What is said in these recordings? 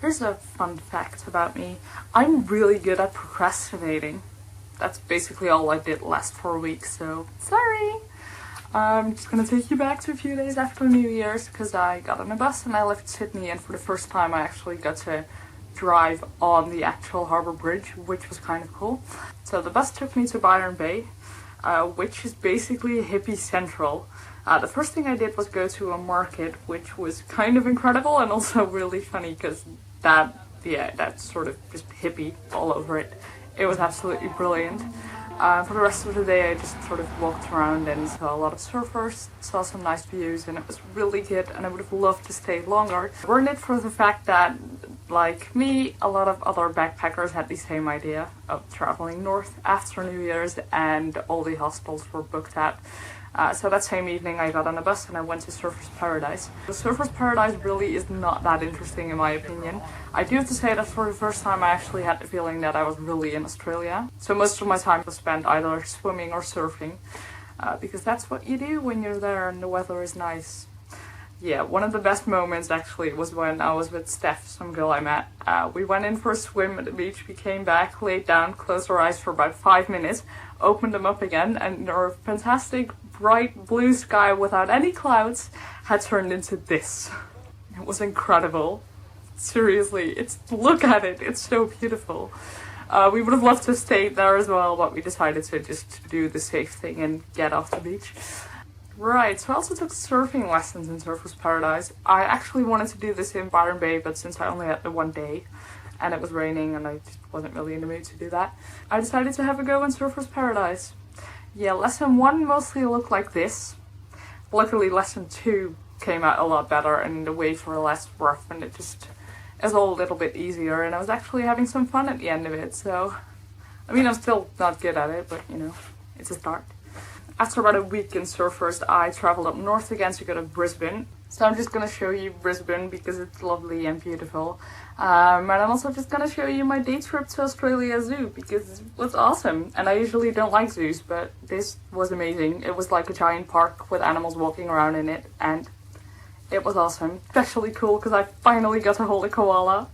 Here's a fun fact about me. I'm really good at procrastinating. That's basically all I did last 4 weeks, so sorry. I'm just gonna take you back to a few days after New Year's because I got on a bus and I left Sydney, and for the first time I actually got to drive on the actual harbour bridge, which was kind of cool. So the bus took me to Byron Bay, which is basically hippie central. The first thing I did was go to a market, which was kind of incredible and also really funny because that's sort of just hippie all over it. It was absolutely brilliant. For the rest of the day I just sort of walked around and saw a lot of surfers, saw some nice views, and it was really good, and I would have loved to stay longer. Weren't it for the fact that, like me, a lot of other backpackers had the same idea of traveling north after New Year's, and all the hostels were booked out. So that same evening I got on a bus and I went to Surfer's Paradise. The Surfer's Paradise really is not that interesting in my opinion. I do have to say that for the first time I actually had the feeling that I was really in Australia. So most of my time was spent either swimming or surfing, because that's what you do when you're there and the weather is nice. Yeah, one of the best moments actually was when I was with Steph, some girl I met. We went in for a swim at the beach, we came back, laid down, closed our eyes for about 5 minutes, opened them up again, and our fantastic bright blue sky without any clouds had turned into this. It was incredible. Seriously, look at it, it's so beautiful. We would have loved to stay there as well, but we decided to just do the safe thing and get off the beach. Right, so I also took surfing lessons in Surfer's Paradise. I actually wanted to do this in Byron Bay, but since I only had the one day and it was raining and I just wasn't really in the mood to do that, I decided to have a go in Surfer's Paradise. Yeah, lesson 1 mostly looked like this. Luckily lesson 2 came out a lot better and the waves were less rough and it was all a little bit easier, and I was actually having some fun at the end of it, so I mean I'm still not good at it, but you know, it's a start. After about a week in Surfers, I travelled up north again to go to Brisbane. So I'm just going to show you Brisbane because it's lovely and beautiful. And I'm also just going to show you my day trip to Australia Zoo because it was awesome. And I usually don't like zoos, but this was amazing. It was like a giant park with animals walking around in it, and it was awesome. Especially cool because I finally got to hold a koala.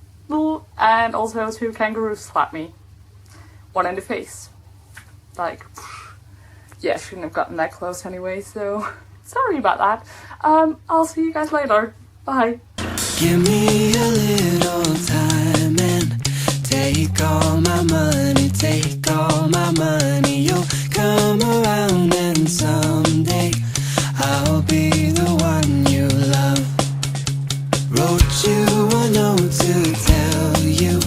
And also 2 kangaroos slapped me. One in the face. Like... yeah, shouldn't have gotten that close anyway, so sorry about that. I'll see you guys later. Bye. Give me a little time and take all my money, take all my money. You'll come around and someday I'll be the one you love. Wrote you a note to tell you,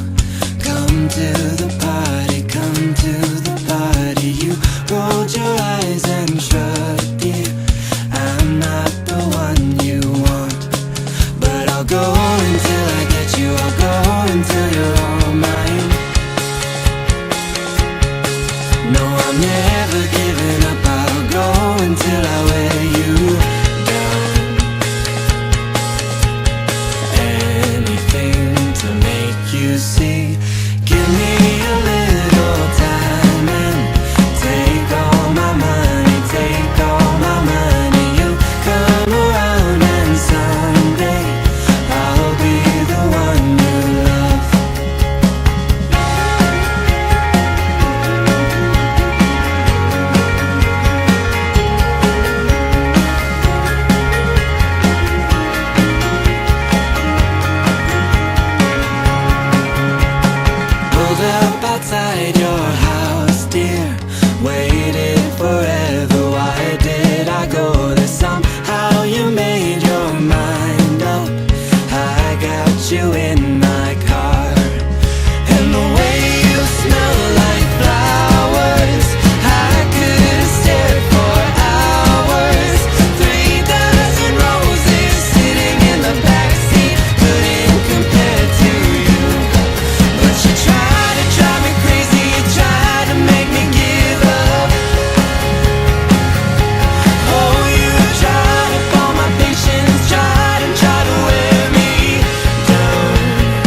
come to the party, come to the party. You rolled your eyes and shrugged, dear, I'm not the one you want, but I'll go until I get you, I'll go until you're all mine. No, I'm never giving up, I'll go until I wear you down. Anything to make you see, give me a little time and take all my money, take all my money. You'll come around and someday I'll be the one you love. Pulled up outside your house, dear, waited forever, why did I go there? Somehow you made your mind up, I got you in my car, and the way you smell like flowers, I could have stared for hours. 3,000 roses sitting in the backseat couldn't compare to you, but you try to drive me crazy, you try to make me give up. Oh, you tried up all my patience, tried and tried to wear me down.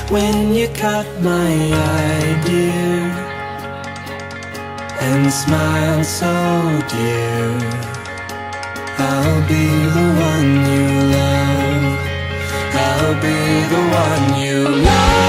when you caught my eye, dear, and smiled so dear. I'll be the one you love. I'll be the one you love.